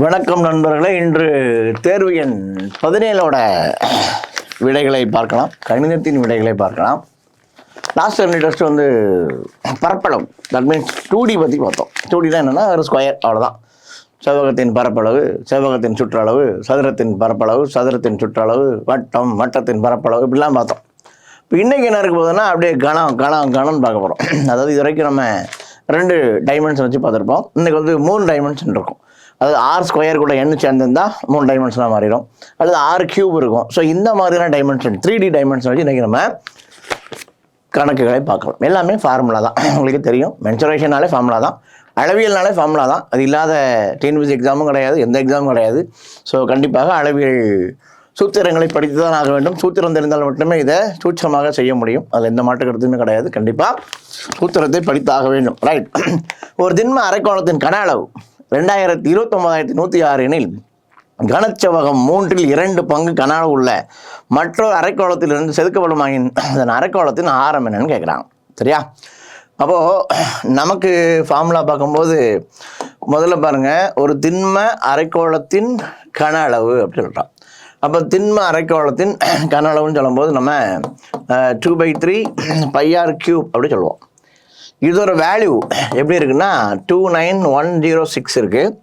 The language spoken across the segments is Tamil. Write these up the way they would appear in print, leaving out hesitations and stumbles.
வணக்கம் நண்பர்களே. இன்று தேர்வு எண் 17ஓட விடைகளை பார்க்கலாம். கணிதத்தின் விடைகளை பார்க்கலாம். லாஸ்ட் டெஸ்ட் வந்து பரப்பளவு, தட் மீன்ஸ் 2D பற்றி பார்த்தோம். 2D தான் என்னென்னா ஒரு ஸ்கொயர், அவ்வளோதான். செவ்வகத்தின் பரப்பளவு, செவ்வகத்தின் சுற்றளவு, சதுரத்தின் பரப்பளவு, சதுரத்தின் சுற்றளவு, வட்டம், வட்டத்தின் பரப்பளவு, இப்படிலாம் பார்த்தோம். இப்போ இன்றைக்கி என்ன இருக்க போகுதுன்னா அப்படியே கணம்னு பார்க்க போகிறோம். அதாவது இது வரைக்கும் நம்ம 2 டைமென்ஷன் வச்சு பார்த்துருப்போம். இன்றைக்கி வந்து 3 டைமென்ஷன் இருக்கும். அதாவது R² கூட எண்ணு சேர்ந்துருந்தால் 3 டைமென்ஷனாக மாறிடும், அல்லது R³ இருக்கும். ஸோ இந்த மாதிரியான டைமென்ஷன் 3D டைமென்ஷன் வச்சு இன்றைக்கி நம்ம கணக்குகளை பார்க்கலாம். எல்லாமே ஃபார்முலா தான். உங்களுக்கு தெரியும், மென்சுரேஷனாலே ஃபார்முலா தான், அளவியல்னாலே ஃபார்முலா தான். அது இல்லாத டிஎன்பிஎஸ்சி எக்ஸாமும் கிடையாது, எந்த எக்ஸாமும் கிடையாது. ஸோ கண்டிப்பாக அளவியல் சூத்திரங்களை படித்து தான் ஆக வேண்டும். சூத்திரம் தெரிந்தால் மட்டுமே இதை சூட்சமாக செய்ய முடியும். அது எந்த மாற்று கருத்துமே கிடையாது. கண்டிப்பாக சூத்திரத்தை படித்தாக வேண்டும். ரைட். ஒரு திண்ம அரைக்கோளத்தின் கன அளவு 2029,106 எனில் கனச்செவ்வகம் 3/2 பங்கு கன அளவு உள்ள மற்றொரு அரைக்கோளத்திலிருந்து செதுக்கப்படுமாயின் அதன் அரைக்கோளத்தின் ஆரம் என்னன்னு கேட்குறாங்க. சரியா? அப்போது நமக்கு ஃபார்முலா பார்க்கும்போது முதல்ல பாருங்கள், ஒரு திண்ம அரைக்கோளத்தின் கன அளவு அப்படி சொல்கிறோம். அப்போ திண்ம அரைக்கோளத்தின் கன அளவுன்னு சொல்லும்போது நம்ம 2/3 πr³ அப்படி சொல்லுவோம். இதோட வேல்யூ எப்படி இருக்குன்னா 29106 இருக்குது.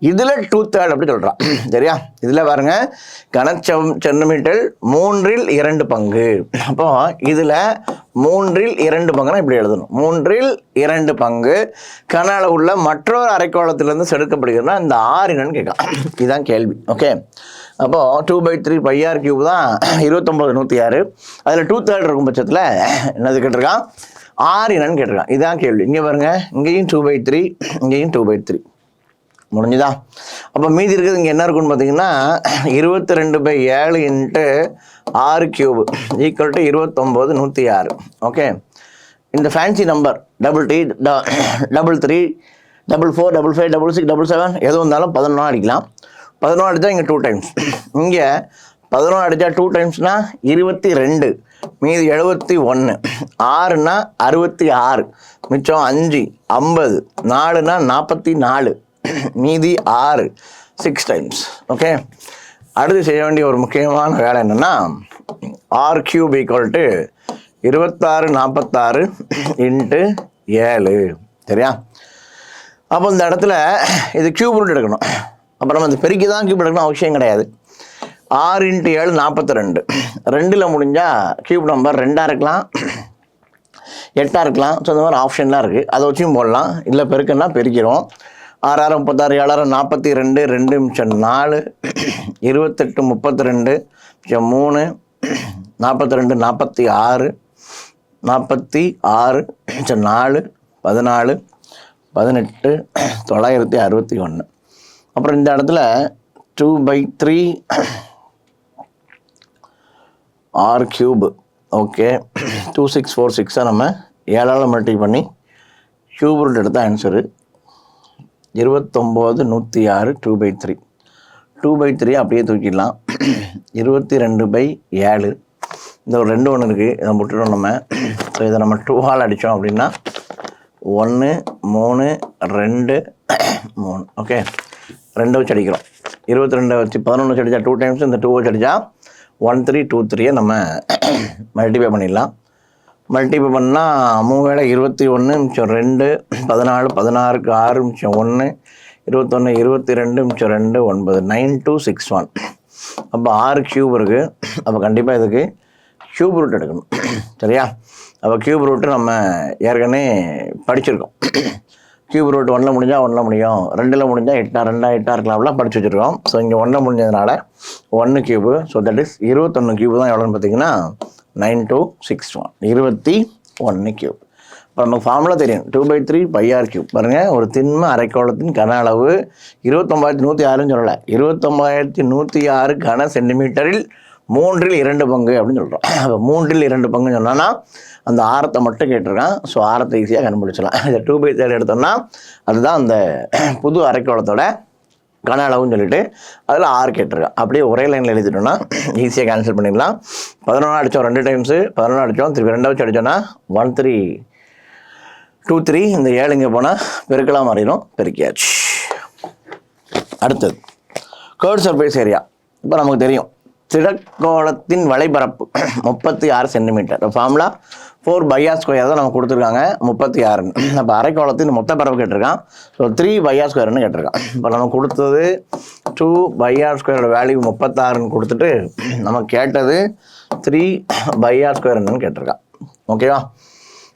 இதில் 2/3 அப்படி சொல்கிறான். சரியா? இதில் பாருங்கள், சென்டிமீட்டர் 3/2 பங்கு. அப்போ இதில் 3/2 பங்குனா இப்படி எழுதணும். 3/2 பங்கு கன அளவு உள்ள மற்றொரு அரைக்கோளத்திலேருந்து செதுக்கப்படுகிறதுனா இந்த ஆர் என்னன்னு கேட்கலாம். இதுதான் கேள்வி. ஓகே. அப்போது 2/3 πr³ தான் 29,106. அதில் 2/3 இருக்கும் பட்சத்தில் என்னது கேட்டிருக்கான், ஆர் என்னன்னு கேட்டிருக்கான். இதுதான் கேள்வி. இங்கே பாருங்கள், இங்கேயும் 2/3, இங்கேயும் 2/3 முடிஞ்சுதா? அப்போ மீதி இருக்கிறது இங்கே என்ன இருக்குன்னு பார்த்தீங்கன்னா 22/7 × R³ = 29,106. ஓகே. இந்த ஃபேன்சி நம்பர் 33, 44, 55, 66, 77 எது வந்தாலும் 11 அடிக்கலாம். 11 அடித்தா இங்கே 2 டைம்ஸ், இங்கே 11 அடித்தா 2 டைம்ஸ்னா 22, மீதி 71, 6னா 66, மிச்சம் 5, 50, 4னா 44, மீதி 6, 6 டைம்ஸ். ஓகே. அடுத்து செய்ய வேண்டிய ஒரு முக்கியமான வேலை என்னென்னா R³ = 2646 × 7. சரியா? அப்போ இந்த இடத்துல இது கியூப் ரூட் எடுக்கணும். அப்போ நம்ம இந்த பெருக்கி தான் கியூப் எடுக்கணும் அவசியம் கிடையாது. 6 × 7 42. 2ல் முடிஞ்சால் கியூப் நம்பர் 2ஆக இருக்கலாம், 8ஆக இருக்கலாம். ஸோ இந்த மாதிரி ஆப்ஷன்லாம் இருக்குது, அதை வச்சும் போடலாம். இல்லை பெருக்குன்னா பெருக்கிறோம். 6 6 36, 7 42, 2 மிச்சம் 4, 28 32, மிச்சம் 3, 42 46, 46 மிச்சம் 4, 14, 18, 961. அப்புறம் இந்த இடத்துல 2/3 R³ ஓகே. 2646 நம்ம 7ஆல் மல்டி பண்ணி கியூப் ரூட் எடுத்த ஆன்சரு 29,106. 2/3 2/3 அப்படியே தூக்கிடலாம். 22/7 இந்த ஒரு 2 ஒன்று இருக்குது, இதை முட்டுட்டோம் நம்ம. ஸோ இதை நம்ம 2ஆல் அடித்தோம் அப்படின்னா 1 3 2 3. ஓகே. 2 வச்சு அடிக்கிறோம். 22 வச்சு 11 வச்சு அடித்தா 2 டைம்ஸ், இந்த 2 வச்சு அடித்தா 1323 நம்ம மல்டிப்ளை பண்ணிடலாம். மல்டிப்ளை பண்ணால் 3 21 மிச்சம் 2, 14 16க்கு 6 மிச்சம் 1, 21 22 மிச்சம் 2 9, 9261. அப்போ R³ இருக்குது. அப்போ கண்டிப்பாக இதுக்கு கியூப் ரூட் எடுக்கணும். சரியா? அப்போ கியூப் ரூட்டு நம்ம ஏற்கனவே படிச்சிருக்கோம். கியூப் ரூட் 1ல் முடிஞ்சால் 1ல் முடியும், 2ல் முடிஞ்சால் 8 2 8 இருக்கலாம்லாம் படித்து வச்சுருக்கோம். ஸோ இங்கே 1ல் முடிஞ்சதுனால 1³ ஸோ தட் இஸ் 21³ தான் எவ்வளோன்னு பார்த்தீங்கன்னா 9261. 21³. இப்போ நமக்கு ஃபார்முலா தெரியும், 2/3 πr³ பாருங்கள். ஒரு திண்ம அரைக்கோளத்தின் கன அளவு 29,106ன்னு சொல்லலை, 29,106 கன சென்டிமீட்டரில் 3/2 பங்கு அப்படின்னு சொல்கிறோம். அப்போ 3/2 பங்குன்னு சொன்னோன்னா அந்த ஆரத்தை மட்டும் கேட்டிருக்கான். ஸோ ஆரத்தை ஈஸியாக கண்டுபிடிச்சலாம். இதை 2/3 எடுத்தோம்னா அதுதான் அந்த புது அரைக்கோளத்தோட கன அளவுன்னு சொல்லிட்டு அதில் 6 கேட்டிருக்கான். அப்படியே ஒரே லைனில் எழுதிட்டோம்னா ஈஸியாக கேன்சல் பண்ணிடலாம். 11 அடித்தோம் 2 டைம்ஸு, 11 அடித்தோம், திருப்பி 2 வச்சு அடித்தோன்னா 1323. இந்த 7 இங்கே போனால் பெருக்கலாம் மாறிடும். பெருக்கியாச்சு. அடுத்தது கேர்வ் சர்ஃபேஸ் ஏரியா. இப்போ நமக்கு தெரியும் திடக்கோளத்தின் வலைபரப்பு 36 சென்டிமீட்டர். ஃபார்முலா 4πr² தான் நமக்கு கொடுத்துருக்காங்க 36. அப்போ அரைக்கோளத்தின் மொத்த பரப்பு கேட்டிருக்கான். ஸோ 3πr² கேட்டிருக்கான். இப்போ நமக்கு கொடுத்தது 2πr² வேல்யூ 36 கொடுத்துட்டு நமக்கு கேட்டது 3πr² கேட்டிருக்கான். ஓகேவா,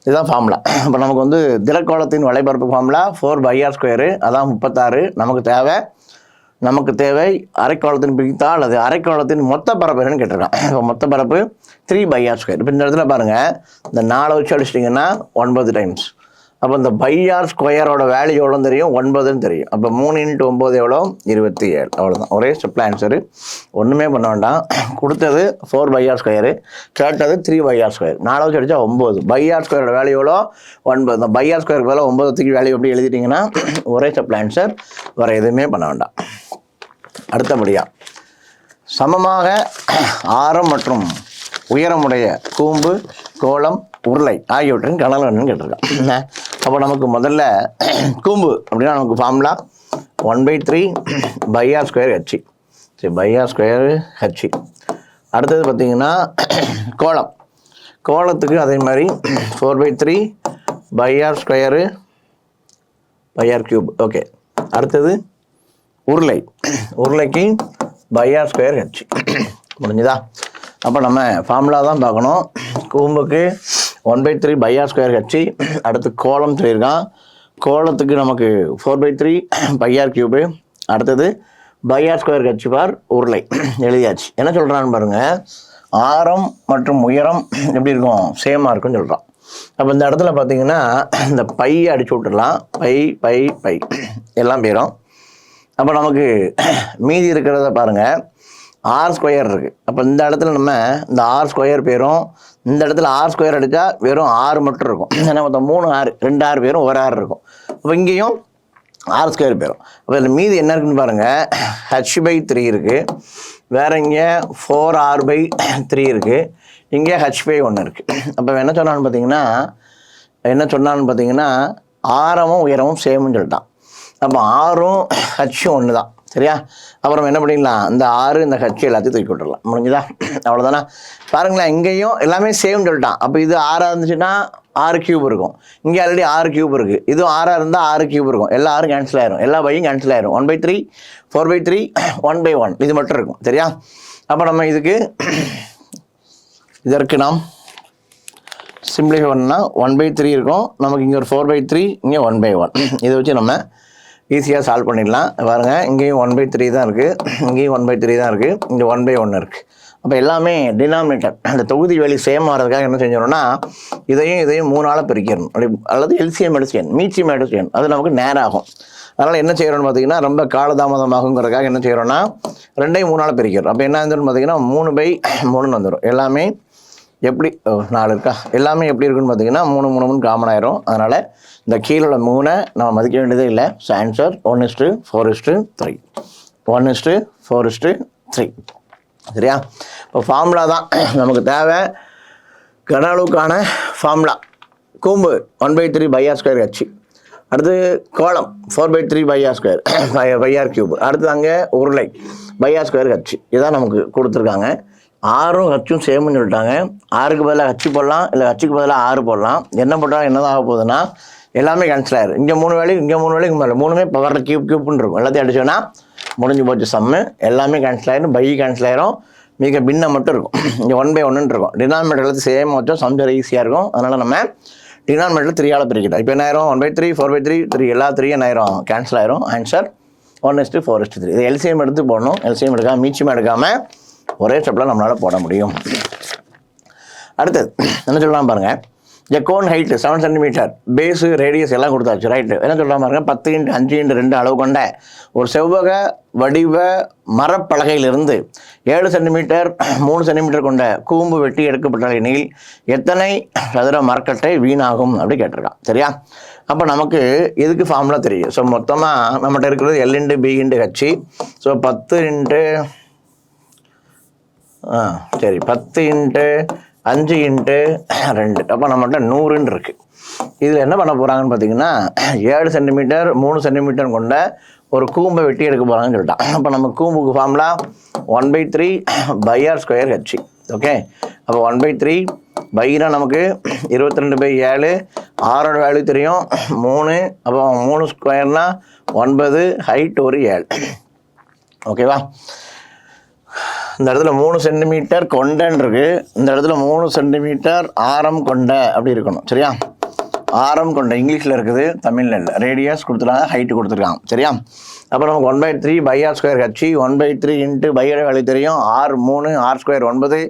இதுதான் ஃபார்முலா. இப்போ நமக்கு வந்து திடக்கோளத்தின் வலைபரப்பு ஃபார்முலா 4πr², அதான் 36. நமக்கு தேவை அரைக்கோளத்தின் பிரித்தால் அது அரைக்கோளத்தின் மொத்த பரப்பு என்னன்னு கேட்டிருக்கான். இப்போ மொத்த பரப்பு 3πr². இப்போ இந்த இடத்துல பாருங்கள், இந்த 4 வச்சு அடிச்சிட்டிங்கன்னா 9 டைம்ஸ். அப்போ இந்த πr² வேல்யூ எவ்வளோன்னு தெரியும், 9ன்னு தெரியும். அப்போ 3 × 9 எவ்வளோ, 27. அவ்வளோதான், ஒரே ஸ்டெப்பில் ஆன்சரு. ஒன்றுமே பண்ண வேண்டாம். கொடுத்தது 4πr², கேட்டது 3πr². 4 வச்சு அடித்தா 9. πr² வேல்யூ எவ்வளோ, 9. இந்த πr² வேலை 9க்கு வேல்யூ எப்படி எழுதிட்டிங்கன்னா ஒரே ஸ்டெப்பில் ஆன்சர். வேறு எதுவுமே பண்ண வேண்டாம். அடுத்தபடியாக சமமாக ஆரம் மற்றும் உயரமுடைய கூம்பு, கோளம், உருளை ஆகியவற்றின் கணல் என்னன்னு கேட்டிருக்கான். அப்போ நமக்கு முதல்ல கூம்பு அப்படின்னா நமக்கு ஃபார்முலா 1/3πr²h. சரி, πr²h. அடுத்தது பார்த்திங்கன்னா கோளத்துக்கு அதே மாதிரி 4/3πr², πr³. ஓகே, அடுத்தது உருளைக்கு πr²h. முடிஞ்சுதா? அப்போ நம்ம ஃபார்முலா தான் பார்க்கணும். கூம்புக்கு 1/3πr²h. அடுத்து கோளம் சொல்லியிருக்கான். கோளத்துக்கு நமக்கு 4/3πr³. அடுத்தது πr²h பார் உருளை எழுதியாச்சு. என்ன சொல்கிறான்னு பாருங்கள், ஆரம் மற்றும் உயரம் எப்படி இருக்கும், சேமாக இருக்குன்னு சொல்கிறான். அப்போ இந்த இடத்துல பார்த்தீங்கன்னா இந்த பையை அடிச்சு விட்டுடலாம். பை எல்லாம் போயிடும். அப்போ நமக்கு மீதி இருக்கிறத பாருங்கள், r² இருக்குது. அப்போ இந்த இடத்துல நம்ம இந்த r² பேரும், இந்த இடத்துல r² அடித்தா வெறும் 6 மட்டும் இருக்கும். ஏன்னா மொத்தம் 3 r, 2 r பேரும் 1 r இருக்கும். அப்போ இங்கேயும் r² பேரும். அப்போ இதில் மீதி என்ன இருக்குன்னு பாருங்கள், h/3 இருக்குது. வேறு இங்கே 4r/3 இருக்குது. இங்கே h/1 இருக்குது. அப்போ என்ன சொன்னான்னு பார்த்தீங்கன்னா ஆரமும் உயரமும் சேம்னு சொல்லிட்டான். அப்போ ஆரும் ஹச்சும் ஒன்று தான். சரியா? அப்புறம் என்ன பண்ணிடலாம், இந்த 6 இந்த ஹச் எல்லாத்தையும் தூக்கி விட்டுடலாம். முடிஞ்சுதா? அவ்வளோதானே. பாருங்களேன், இங்கேயும் எல்லாமே சேம் சொல்லிட்டான். அப்போ இது 6 இருந்துச்சுன்னா 6³ இருக்கும். இங்கே ஆல்ரெடி 6³ இருக்குது. இதுவும் 6 இருந்தால் 6³ இருக்கும். எல்லா 6 கேன்சல் ஆயிரும், எல்லா பையும் கேன்சல் ஆயிரும். 1/3, 4/3, 1/1 இது மட்டும் இருக்கும். சரியா? அப்போ நம்ம இதற்கு நாம் சிம்பிளிஃபை பண்ணால் 1/3 இருக்கும். நமக்கு இங்கே ஒரு 4/3, இங்கே 1/1. இதை வச்சு நம்ம ஈஸியாக சால்வ் பண்ணிடலாம். பாருங்கள், இங்கேயும் 1/3 தான் இருக்குது, இங்கேயும் 1/3 தான் இருக்குது, இங்கே 1/1 இருக்குது. அப்போ எல்லாமே டினாமினேட்டர், அந்த தொகுதி வேலி சேம் ஆகிறதுக்காக என்ன செஞ்சிடணும்னா இதையும் 3ஆல் பிரிக்கிறணும். அல்லது எல்சிஎம் எடுத்துக்கணும், மீச்சியம் எடுத்துக்கணும். அது நமக்கு நேராகும். அதனால் என்ன செய்கிறோன்னு பார்த்தீங்கன்னா ரொம்ப காலதாமதமாகுங்கிறதுக்காக என்ன செய்கிறோன்னா 2ஐயும் 3ஆல் பிரிக்கிறோம். அப்போ என்ன வந்துடும் பார்த்தீங்கன்னா 3/3 வந்துடும். எல்லாமே எப்படி 4 இருக்கா, எல்லாமே எப்படி இருக்குன்னு பார்த்தீங்கன்னா 3 காமன் ஆயிரும். அதனால் இந்த கீழே 3 நம்ம மதிக்க வேண்டியதே இல்லை. So answer 1:4:3. 1:4:3. சரியா? இப்போ ஃபார்முலா தான் நமக்கு தேவை. கன அளவுக்கான ஃபார்முலா கூம்பு 1/3πr²h. அடுத்து கோளம் 4/3πr², πr³. அடுத்து அங்கே உருளை πr²h. இதான் நமக்கு கொடுத்துருக்காங்க. 6ம் ஹச்சும் சேம்னு சொல்லிட்டாங்க. 6க்கு பதிலாக ஹச்சு போடலாம், இல்லை ஹச்சுக்கு பதிலாக 6 போடலாம். என்ன போட்டாலும் என்ன தான் ஆக போகுதுன்னா எல்லாமே கேன்சல் ஆயிரும். இங்கே 3 வேலைக்கு, இங்கே 3 வேலைக்கு மேலே 3மே பவரில் க்யூப்னு இருக்கும். எல்லாத்தையும் அடிச்சோன்னா முடிஞ்சு போச்சு சம்மு. எல்லாமே கேன்சல் ஆயிரும், பை கேன்சல் ஆயிரும், மிக பின்ன மட்டும் இருக்கும். இங்கே 1/1 இருக்கும். டினாமினேட்டர் எல்லாத்தையும் சேம் வச்சோம், சம்ஜர் ஈஸியாக இருக்கும். அதனால் நம்ம டினாமினேட்டர் 3ஆல் பிரிக்கிட்டோம். இப்போ என்ன ஆயிரும், 1/3, 4/3, 3 எல்லா 3 என்ன ஆயிரும், கேன்சல் ஆயிரும். ஆன்சர் 1:4:3. இது எல்சிஎம் எடுத்து போடணும். எல்சிஎம் எடுக்காமல் மீச்சியம் எடுக்காமல் ஒரே ஸ்டெப்பில் நம்மளால் போட முடியும். அடுத்தது என்ன சொல்லலாம் பாருங்கள், cone height 7 centimetre, base radius எல்லாம் கொடுத்தாச்சு. ரைட்டு. என்ன சொல்லலாம் பாருங்க, 10x5x2 அளவு கொண்ட ஒரு செவ்வக வடிவ மரப்பலகையிலிருந்து 7 சென்டிமீட்டர் 3 சென்டிமீட்டர் கொண்ட கூம்பு வெட்டி எடுக்கப்பட்ட எனில் எத்தனை சதுர மரக்கட்டை வீணாகும் அப்படி கேட்டிருக்கான். சரியா? அப்போ நமக்கு எதுக்கு ஃபார்முலா தெரியும். ஸோ மொத்தமாக நம்மகிட்ட இருக்கிறது L/B/H. So 10 5x2. அப்போ நம்மகிட்ட 100 இருக்குது. இதில் என்ன பண்ண போகிறாங்கன்னு பார்த்தீங்கன்னா 7 சென்டிமீட்டர் 3 சென்டிமீட்டர் கொண்ட ஒரு கூம்பை வெட்டி எடுக்க போகிறாங்கன்னு சொல்லிட்டான். அப்போ நம்ம கூம்புக்கு ஃபார்முலா 1/3 πr² ஹெச். ஓகே, அப்போ 1/3 பைனா நமக்கு 22/7, ஆரோட வேல்யூ தெரியும் 3, அப்போ 3 ஸ்கொயர்னா 9, ஹைட் ஒரு 7. ஓகேவா? இந்த இடத்துல 3 சென்டிமீட்டர் கொண்டன்னு இருக்கு, இந்த இடத்துல 3 சென்டிமீட்டர் ஆரம் கொண்ட அப்படி இருக்கணும். சரியா? ஆரம் கொண்ட இங்கிலீஷில் இருக்குது, தமிழில் இல்லை. ரேடியஸ் கொடுத்துருக்காங்க, ஹைட்டு கொடுத்துருக்காங்க. சரியா? அப்போ நமக்கு 1/3 πr² ஹெச், 1/3 இன்ட்டு பையோட வேல்யூ தெரியும் 6, 3, r² 9,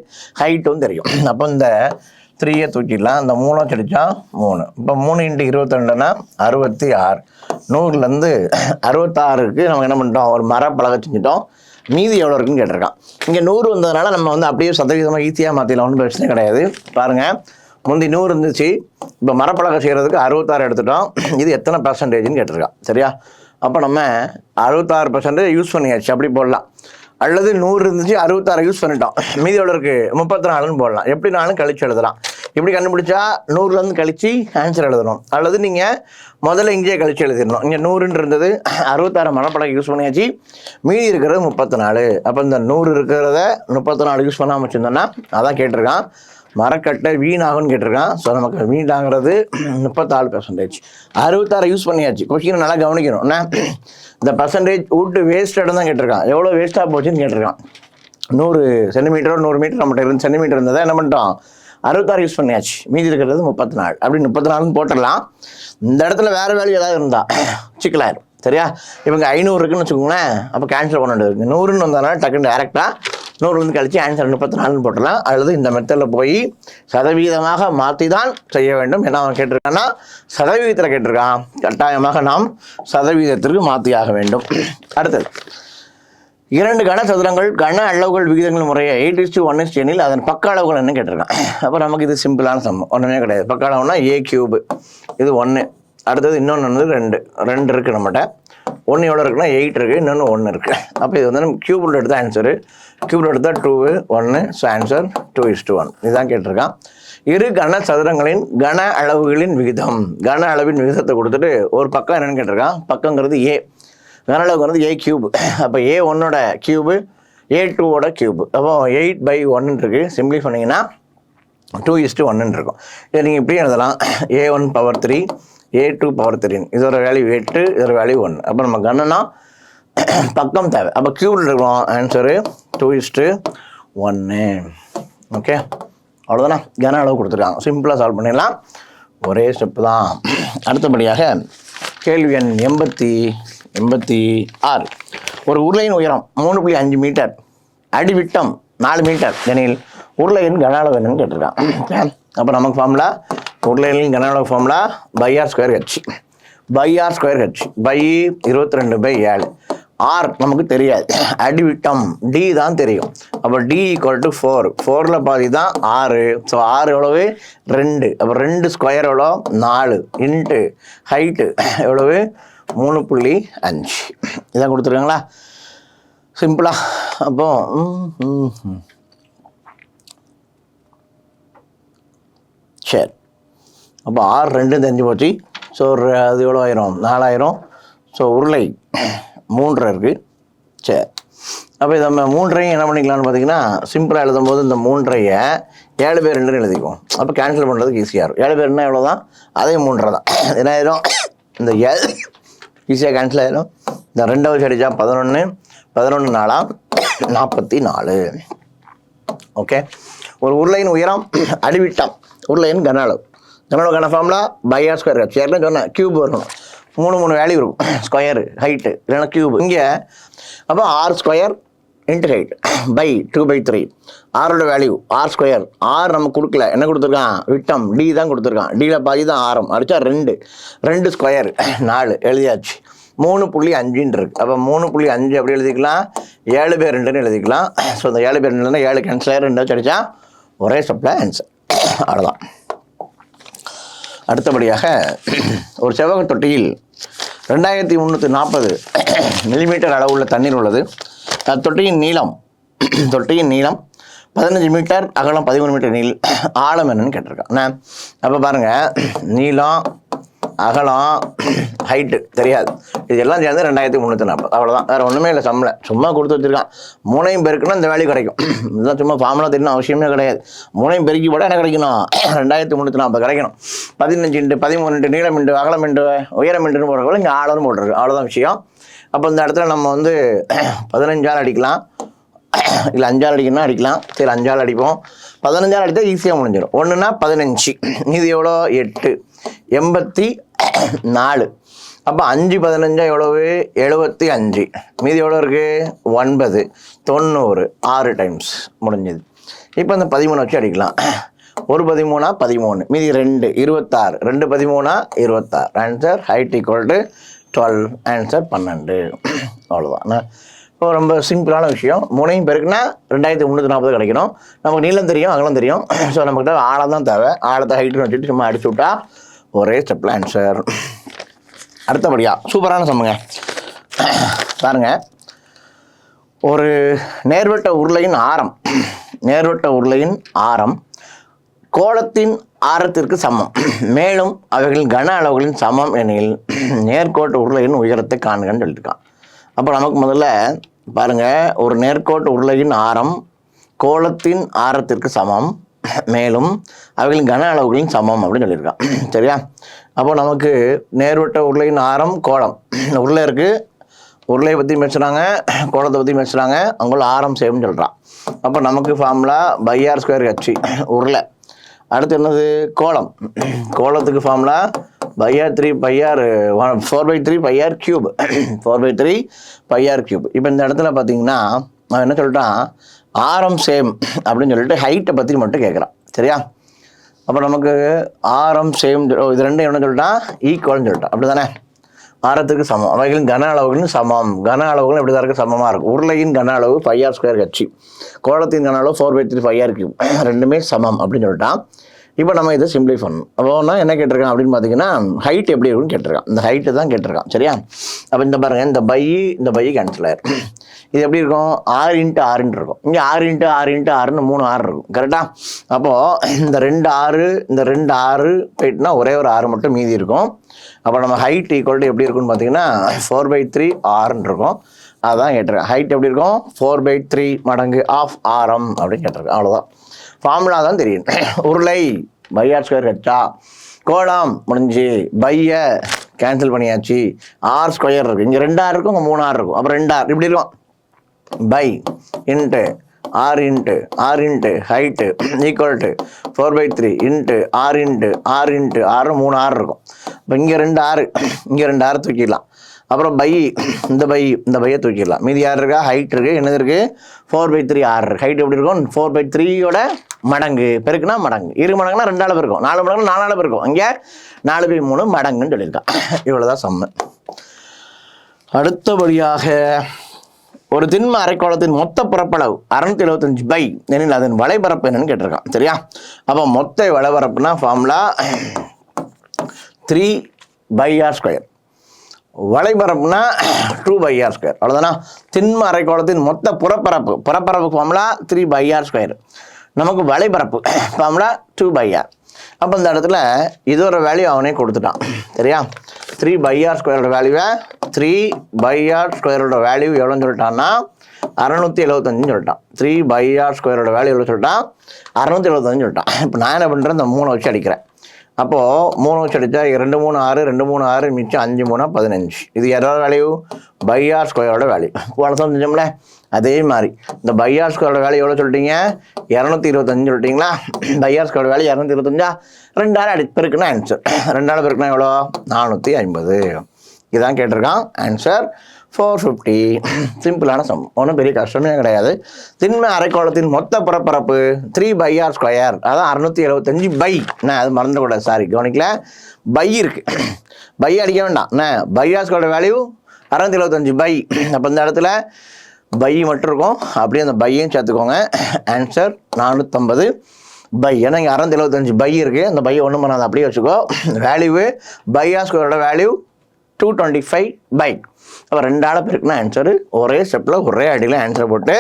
ஹைட்டும் தெரியும். அப்போ இந்த 3 தூக்கிடலாம், இந்த 3 கிடைச்சா 3. இப்போ 3 × 22னா 66. 100லேருந்து 66க்கு நம்ம என்ன பண்ணிட்டோம், ஒரு மரப்பலகை செஞ்சுட்டோம். மீதி எவ்வளோ இருக்குன்னு கேட்டிருக்கான். இங்கே 100 வந்ததுனால நம்ம வந்து அப்படியே சதவீதமாக ஈஸியாக மாற்றிடலாம், ஒன்றும் பிரச்சனை கிடையாது. பாருங்கள், முந்தி 100 இருந்துச்சு, இப்போ மரப்பலகை செய்கிறதுக்கு 66 எடுத்துட்டோம். இது எத்தனை பர்சன்டேஜ்னு கேட்டிருக்கான். சரியா? அப்போ நம்ம 66% யூஸ் பண்ணியாச்சு, அப்படி போடலாம். அல்லது 100 இருந்துச்சு, 66 யூஸ் பண்ணிட்டோம், மீதி எவ்வளோ இருக்குது 34ன்னு போடலாம். எப்படினாலும் கழிச்சு எழுதலாம். இப்படி கண்டுபிடிச்சா 100லேருந்து கழிச்சு ஆன்சர் எழுதணும். அல்லது நீங்கள் முதல்ல இங்கேயே கழிச்சு எழுதிடணும். இங்கே 100ன்னு இருந்தது, 66 மரப்பலகை யூஸ் பண்ணியாச்சு, மீதி இருக்கிறது 34. அப்போ இந்த 100 இருக்கிறத 34 யூஸ் பண்ணாமல் வச்சுருந்தோன்னா அதான் கேட்டிருக்கான். மரக்கட்டை வீணாகும்னு கேட்டிருக்கான். ஸோ நமக்கு வீணாகிறது 34%. 66 யூஸ் பண்ணியாச்சு. கொஸ்டினை நல்லா கவனிக்கணும். என்ன இந்த பர்சன்டேஜ் விட்டு வேஸ்டட் தான் கேட்டிருக்கான். எவ்வளோ வேஸ்ட்டாக போச்சுன்னு கேட்டிருக்கான். 100 சென்டிமீட்டரோ 100 மீட்டர் நம்மகிட்ட 2 சென்டிமீட்டர் இருந்ததை என்ன பண்ணிட்டோம், 66 யூஸ் பண்ணியாச்சு, மீதி இருக்கிறது 34. அப்படி 34ன்னு போட்டுடலாம். இந்த இடத்துல வேறு வேல்யூ ஏதாவது இருந்தால் சிக்கலாயிரும். சரியா? இவங்க 500 இருக்குன்னு வச்சுக்கோங்களேன், அப்போ கேன்சல் பண்ண வேண்டியது. 100ன்னு வந்ததுனால டக்குன்னு டேரெக்டாக 100லேருந்து கழிச்சு ஆன்சர் 34ன்னு போட்டுடலாம். அல்லது இந்த மெத்தடில் போய் சதவீதமாக மாற்றி தான் செய்ய வேண்டும். ஏன்னா அவன் கேட்டிருக்கான்னா சதவீதத்தில் கேட்டிருக்கான், கட்டாயமாக நாம் சதவீதத்திற்கு மாற்றியாக வேண்டும். அடுத்தது 2 கனசதுரங்கள் கன அளவுகள் விகிதங்கள் முறையை 8:1 அதன் பக்க அளவுகள் என்ன கேட்டிருக்கான். அப்போ நமக்கு இது சிம்பிளான சம்மம், ஒன்றுமே கிடையாது. பக்க அளவுனா a³ இது 1. அடுத்தது இன்னொன்று வந்து 2 இருக்குது நம்மகிட்ட. 1 எவ்வளோ இருக்குன்னா 8 இருக்குது, இன்னொன்று 1 இருக்குது. அப்போ இது வந்து நம்ம கியூபில் எடுத்தால் ஆன்சரு, கியூபில் எடுத்தால் 2, 1. ஸோ ஆன்சர் 2:1 இதுதான் கேட்டிருக்கான். இரு கன சதுரங்களின் கன அளவுகளின் விகிதம், கன அளவின் விகிதத்தை கொடுத்துட்டு ஒரு பக்கம் என்னென்னு கேட்டிருக்கான். பக்கங்கிறது a, கன அளவுங்கிறது a³. அப்போ a1ஓட கியூபு a2ஓட கியூபு. அப்போ 8/1 இருக்குது. சிம்பிளி பண்ணிங்கன்னா 2:1 இருக்கும். இதை நீங்கள் இப்படி எழுதலாம், a1/3 a2/3. இதோட வேல்யூ 8, இதோட வேல்யூ 1. அப்போ நம்ம கணனா பக்கம் தேவை. அப்போ கியூபில் இருக்கிறோம், ஆன்சரு 2:1. ஓகே, அவ்வளோதானா? கன அளவு கொடுத்துருக்காங்க, சிம்பிளாக சால்வ் பண்ணிடலாம், ஒரே ஸ்டெப்பு தான். அடுத்தபடியாக கேள்வி எண் 86. ஒரு உருளையின் உயரம் 3.5 மீட்டர், அடிவிட்டம் 4 மீட்டர் எனில் உருளையின் கன அளவு என்னன்னு கேட்டிருக்கான். அப்போ நமக்கு ஃபார்முலா, உருளையின் கன அளவு formula πr² H. πr² H pi 22/7. R நமக்கு தெரியாது, அடிவிட்டம் டி தான் தெரியும். அப்போ டி = 4. 4ல் பாதி தான் 6. ஸோ 6 எவ்வளவு 2. அப்போ 2 ஸ்கொயர் எவ்வளோ 4 இன்ட்டு ஹைட்டு எவ்வளவு 3.5. இதான் கொடுத்துருக்காங்களா, சிம்பிளா? அப்போ சரி, அப்போ 6, 2 தெரிஞ்சு போச்சு. ஸோ அது எவ்வளோ ஆயிரும் 4000. ஸோ உருளை 3 இருக்குது. சரி, அப்போ இதை நம்ம 3ஐயும் என்ன பண்ணிக்கலாம்னு பார்த்தீங்கன்னா, சிம்பிளாக எழுதும்போது இந்த 3ஐயை 7/2 எழுதிக்குவோம். அப்போ கேன்சல் பண்ணுறதுக்கு ஈஸியாக இருக்கும். 7/2 எவ்வளோ தான், அதே 3 தான். என்ன ஆயிரும், இந்த ஈஸியாக கேன்சல் ஆயிரும். இந்த 2 அடித்தா 11, 11 4 44. ஓகே, ஒரு உருளையின் உயரம் அடிவிட்டம், உருளையின் கன அளவு, கன அளவுக்கான ஃபார்முலா πr² ஹெச். ஏற்கனவே சொன்னேன், கியூப் வரணும். 3 வேல்யூ இருக்கும், ஸ்கொயரு ஹைட்டு இல்லைன்னா கியூப். இங்கே அப்போ r² இன்ட்டு ஹைட் பை 2/3. ஆரோட வேல்யூ r². ஆர் நமக்கு கொடுக்கல, என்ன கொடுத்துருக்கான், விட்டம் டி தான் கொடுத்துருக்கான். டியில் பாதி தான் ஆரம், அடித்தா 2 ஸ்கொயர் 4 எழுதியாச்சு. 3.5 இருக்குது. அப்போ 3.5 அப்படி எழுதிக்கலாம், 7/2 எழுதிக்கலாம். ஸோ இந்த 7/2 7 கேன்சல் ஆகிடும், 2 வச்சு அடித்தா ஒரே ஸ்டெப்பில் ஆன்சர். அவ்வளோதான். அடுத்தபடியாக ஒரு செவ்வக தொட்டியில் 2340 மில்லிமீட்டர் அளவுள்ள தண்ணீர் உள்ளது. தொட்டியின் நீளம் 15 மீட்டர், அகலம் 13 மீட்டர். ஆழம் என்னன்னு கேட்டிருக்கான். அப்போ பாருங்கள், நீளம், அகலம், ஹைட்டு தெரியாது. இதெல்லாம் சேர்ந்து 2340 அவ்வளோதான், வேறு ஒன்றுமே இல்லை. சும்மா கொடுத்து வச்சுருக்கான். 3ஐயும் பெருக்குன்னா இந்த வேல்யூ கிடைக்கும். இதெல்லாம் சும்மா ஃபார்முலா தெரியணும் அவசியமே கிடையாது. 3ஐயும் பெருக்கி போட என்ன கிடைக்கணும்? 2340 கிடைக்கணும். 15 இன்ட்டு 13 இன்ட்டு நீளம் இன்ட்டு அகலம் இன்ட்டு உயரம் இன்ட்டுன்னு போடுறவங்க இங்கே ஆழம்னு போட்டுருக்கு. அவ்வளோதான் விஷயம். அப்போ இந்த இடத்துல நம்ம வந்து 15ஆல் அடிக்கலாம், இல்லை 5ஆல் அடிக்கணும்னா அடிக்கலாம். சரி 5ஆல் அடிப்போம். 15ஆல் அடித்தா ஈஸியாக முடிஞ்சிடும். 1ன்னா 15, மீதி எவ்வளோ? 8, 84. அப்போ 5 15 எவ்வளவு? 75. மீதி எவ்வளோ இருக்குது? 9, 90, 6 டைம்ஸ் முடிஞ்சது. இப்போ இந்த 13 வச்சு அடிக்கலாம். 1 13 13, மீதி 2 26, 2 13 26. Answer height equal to 12. Answer 12. அவ்வளோதான். இப்போ ரொம்ப சிம்பிளான விஷயம். 3ஐயும் பெருக்குன்னா 2340 கிடைக்கணும். நமக்கு நீளம் தெரியும், அகலம் தெரியும். ஸோ நமக்கு ஆழம் தான் தேவை. ஆழத்தை ஹைட்டுன்னு வச்சுட்டு சும்மா அடிச்சு விட்டா ஒரே ஸ்டெப்பில் ஆன்சர். அடுத்தபடியாக சூப்பரான சம்முங்க பாருங்க. ஒரு நேர்வட்ட உருளையின் ஆரம் கோளத்தின் ஆரத்திற்கு சமம், மேலும் அவைகளின் கன அளவுகளின் சமம் எனில் நேர்கோட்டு உருளையின் உயரத்தை காண்கன்னு சொல்லியிருக்கான். அப்போ நமக்கு முதல்ல பாருங்கள், ஒரு நேர்கோட்டு உருளையின் ஆரம் கோளத்தின் ஆரத்திற்கு சமம், மேலும் அவைகளின் கன அளவுகளின் சமம் அப்படின்னு சொல்லியிருக்கான். சரியா? அப்போ நமக்கு நேர்வட்ட உருளையின் ஆரம் கோளம், உருளை இருக்குது, உருளையை பற்றி பேசுகிறாங்க, கோளத்தை பற்றி பேசுகிறாங்க, அவங்கள ஆரம் சேம்னு சொல்கிறான். அப்போ நமக்கு ஃபார்முலா πr²h உருளை. அடுத்து என்னது? கோளம். கோளத்துக்கு ஃபார்முலா πr3 4/3 πr3 4/3 πr3. இப்போ இந்த இடத்துல பார்த்தீங்கன்னா அவன் என்ன சொல்லிட்டான்? ஆரம் சேம் அப்படின்னு சொல்லிட்டு ஹைட்டை பற்றி மட்டும் கேட்குறான். சரியா? அப்போ நமக்கு ஆரம் சேம், இது ரெண்டும் என்ன சொல்லிட்டான்? ஈக்குவல்னு சொல்லிட்டான். அப்படி தானே? ஆரத்துக்கு சமம், அவைகளின் கன அளவுகளும் சமம். கன அளவுகளும் எப்படி தான் இருக்குது? சமமாக இருக்கும். உருளையின் கன அளவு πr²h, கோளத்தின் கன அளவு 4/3 πr3, ரெண்டுமே சமம் அப்படின்னு சொல்லிட்டான். இப்போ நம்ம இதை சிம்பிளை பண்ணணும். அப்போனா என்ன கேட்டிருக்கான் அப்படின்னு பார்த்தீங்கன்னா, ஹைட் எப்படி இருக்குன்னு கேட்டிருக்கான். இந்த ஹைட்டு தான் கேட்டிருக்கான். சரியா? அப்போ இந்த பாருங்கள், இந்த பை கேன்சல் ஆயிரும். இது எப்படி இருக்கும்? 6 × 6 இருக்கும். இங்கே 6 × 6 × 6ன்னு 3 6 இருக்கும். கரெக்டாக? அப்போது இந்த 2 6 இந்த 2 6 போயிட்டுனா ஒரே ஒரு 6 மட்டும் மீதி இருக்கும். அப்போ நம்ம ஹைட் ஈக்குவல் டு எப்படி இருக்குன்னு பார்த்தீங்கன்னா 4/3 r இருக்கும். அதுதான் கேட்டிருக்கேன். ஹைட் எப்படி இருக்கும்? 4/3 மடங்கு ஆஃப் ஆரம் அப்படின்னு கேட்டிருக்கேன். அவ்வளோதான். ஃபார்முலா தான் தெரியும். உருளை πr²h, கோளம் முடிஞ்சு, பையை கேன்சல் பண்ணியாச்சு, r² இருக்குது. இங்கே 2 r இருக்கும், இங்கே 3 r இருக்கும். அப்புறம் 2 r இப்படி இருக்கும். Pi into r into height equal to 4/3 into r into r 3 r இருக்கும். இப்போ இங்கே 2 r, இங்கே 2 r தூக்கிடலாம். அப்புறம் இந்த பையை தூக்கிடலாம். மீதி யார் இருக்கா? ஹைட் இருக்குது. என்னது இருக்குது? 4/3 r. ஹைட் எப்படி இருக்கும்? 4/3யோட மடங்கு பெருக்குனா மடங்கு, 2 மடங்குனா 2ஆல் பெருக்கும், 4 மடங்குனா 4ஆல் பெருக்கும். இங்கே 4/3 மடங்குன்னு சொல்லியிருக்கான். இவ்வளோதான் சம்மு. அடுத்தபடியாக ஒரு திண்ம அரைக்கோளத்தின் மொத்த பரப்பளவு 675 பை எனில் அதன் வலைபரப்பு என்னன்னு கேட்டிருக்கான். சரியா? அப்போ மொத்த வலைபரப்புனா ஃபார்முலா 3/r². வலைபரப்புனா 2/r². அவ்வளோதானா? திண்ம அரைக்கோளத்தின் மொத்த புறப்பரப்பு ஃபார்முலா 3/r². நமக்கு வலைபரப்பு ஃபார்முலா 2/r. அப்போ இந்த இடத்துல இதோட வேல்யூ அவனே கொடுத்துட்டான். சரியா? 3/r² வேல்யூவை 3/r² வேல்யூ எவ்வளோன்னு சொல்லிட்டான்னா 675 சொல்லிட்டான். 3/r² வேல்யூ எவ்வளோ சொல்லிட்டான்? 675 சொல்லிட்டான். இப்போ நான் என்ன பண்ணுறேன்? இந்த 3 வச்சு அடிக்கிறேன். அப்போது 3 வச்சு அடித்தா 2 3 6 2 3 6 மிச்சம் 5 3 15. இது எதோட வேல்யூ? πr² value. போன செஞ்சோம்ல அதே மாதிரி இந்த πr² வேல்யூ எவ்வளோ சொல்லிட்டீங்க? 225 சொல்லிட்டீங்களா? πr² value 225. 2 பெருக்குன்னா ஆன்சர். 2 பெருக்குன்னா எவ்வளோ? 450. இதுதான் கேட்டிருக்கான். ஆன்சர் 450. சிம்பிளான சம், ஒன்றும் பெரிய கஷ்டமே கிடையாது. திண்ம அரைக்கோளத்தின் மொத்த புறப்பரப்பு 3/r². அதான் 675 பை. நான் அது மறந்துடக்கூடாது, சாரி கவனிக்கல. பை இருக்குது, பை அடிக்க வேண்டாம். πr² value 675 by. அப்போ இந்த இடத்துல பை மட்டும் இருக்கும், அப்படியே அந்த பையையும் சேர்த்துக்கோங்க. Answer 450 pi. ஏன்னா இங்கே 675 பை இருக்குது, அந்த பையை ஒன்றும் பண்ணாது, அப்படியே வச்சுக்கோ. Value πr² value 225 by. அப்போ 2ஆல் பெருக்குனா ஆன்சரு. ஒரே ஸ்டெப்பில் ஒரே அடியில் ஆன்சர் போட்டு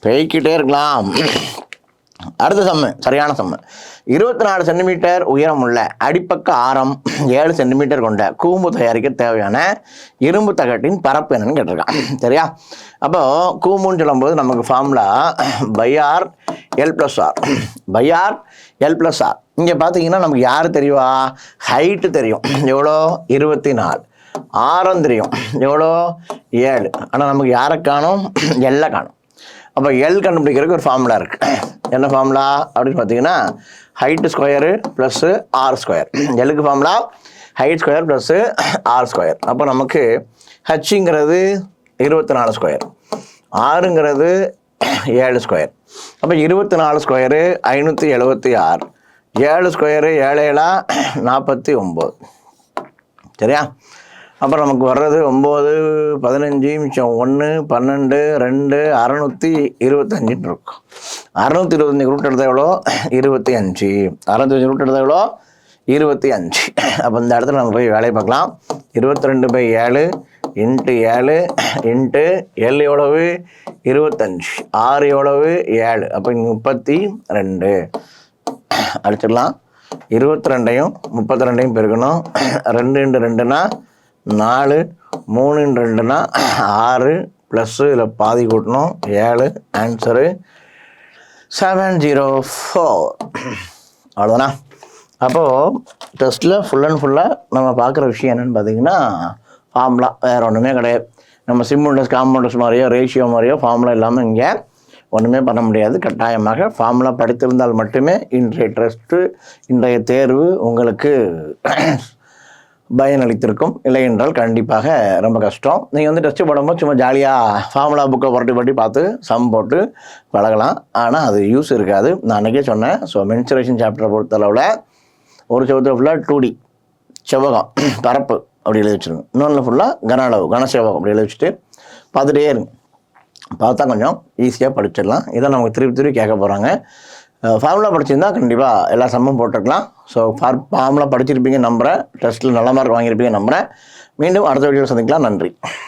போய்கிட்டே இருக்கலாம். அடுத்த சம்மு, சரியான சம்மு. 24 சென்டிமீட்டர் உயரமுள்ள அடிப்பக்க ஆரம் 7 சென்டிமீட்டர் கொண்ட கூம்பு தயாரிக்க தேவையான இரும்பு தகட்டின் பரப்பு என்னன்னு கேட்டிருக்கான். சரியா? அப்போ கூம்புன்னு சொல்லும்போது நமக்கு formula pi R L plus R, pi R L plus R. இங்கே பார்த்தீங்கன்னா நமக்கு யார் தெரியுவா? ஹைட்டு தெரியும், எவ்வளோ? 24. ஆரம் தெரியும், எவ்வளோ? 7. ஆனால் நமக்கு யாரை காணும்? எல்லை காணும். அப்போ எல் கண்டுபிடிக்கிறதுக்கு ஒரு ஃபார்முலா இருக்குது. என்ன ஃபார்முலா அப்படின்னு பார்த்தீங்கன்னா height square plus R square. எல்லுக்கு formula height square plus R square. அப்போ நமக்கு ஹச்சுங்கிறது 24 ஸ்கொயர், ஆறுங்கிறது 7 ஸ்கொயர். அப்போ 24 ஸ்கொயரு 576, 7 ஸ்கொயரு 7 7 49. சரியா? அப்புறம் நமக்கு வர்றது 9 15 மிச்சம் 1 12 2 625 இருக்கும். 625 ரூட் எடுத்தால் எவ்வளோ? 25. 625 ரூட் எடுத்தால் எவ்வளோ? 25. அப்போ இந்த இடத்துல நம்ம போய் வேலையை பார்க்கலாம். 22/7 இன்ட்டு 7 இன்ட்டு எல் எவ்வளவு? 25. 6 எவ்வளவு? 7. அப்போ இங்கே 32 அடிச்சிடலாம். 22ஐயும் 32ஐயும் பெருக்கணும். 2 இன்ட்டு 2னா 4, 3 இன்ட்டு 2னா 6 ப்ளஸ்ஸு இதில் பாதி கூட்டணும் 7. ஆன்சரு 704. அவ்வளோதானா? அப்போது டெஸ்ட்டில் ஃபுல் அண்ட் ஃபுல்லாக நம்ம பார்க்குற விஷயம் என்னென்னு பார்த்தீங்கன்னா ஃபார்முலா, வேறு ஒன்றுமே கிடையாது. நம்ம சிம்முண்டஸ் காம்பவுண்டஸ் மாதிரியோ ரேஷியோ மாதிரியோ ஃபார்முலா இல்லாமல் இங்கே ஒன்றுமே பண்ண முடியாது. கட்டாயமாக ஃபார்முலா படித்திருந்தால் மட்டுமே இன்றைய டெஸ்ட்டு, இன்றைய தேர்வு உங்களுக்கு பயனளித்திருக்கும். இல்லை என்றால் கண்டிப்பாக ரொம்ப கஷ்டம். நீங்கள் வந்து டெஸ்ட்டு போடும்போது சும்மா ஜாலியாக ஃபார்முலா புக்கை புரட்டி பார்த்து சம் போட்டு பழகலாம். ஆனால் அது யூஸ் இருக்காது. நான் அன்றைக்கே சொன்னேன். ஸோ மென்சுரேஷன் சாப்டரை பொறுத்தளவில் ஒரு செவத்தில் ஃபுல்லாக 2D செவ்வகம் பரப்பு அப்படி எழுதி வச்சுருங்க, இன்னொன்று ஃபுல்லாக கன அளவு கன செவ்வகம் அப்படி எழுதி வச்சுட்டு பார்த்துட்டே இருங்க. பார்த்தா கொஞ்சம் ஈஸியாக படிச்சிடலாம். இதை நமக்கு திருப்பி கேட்க போகிறாங்க. ஃபார்முலா படிச்சிருந்தா கண்டிப்பாக எல்லா சம்மும் போட்டுக்கலாம். ஸோ ஃபார்முலா படிச்சிருப்பீங்க நம்புகிறேன். டெஸ்ட்டில் நல்ல மார்க் வாங்கியிருப்பீங்க நம்புகிறேன். மீண்டும் அடுத்த வீடியோவில் சந்திக்கலாம். நன்றி.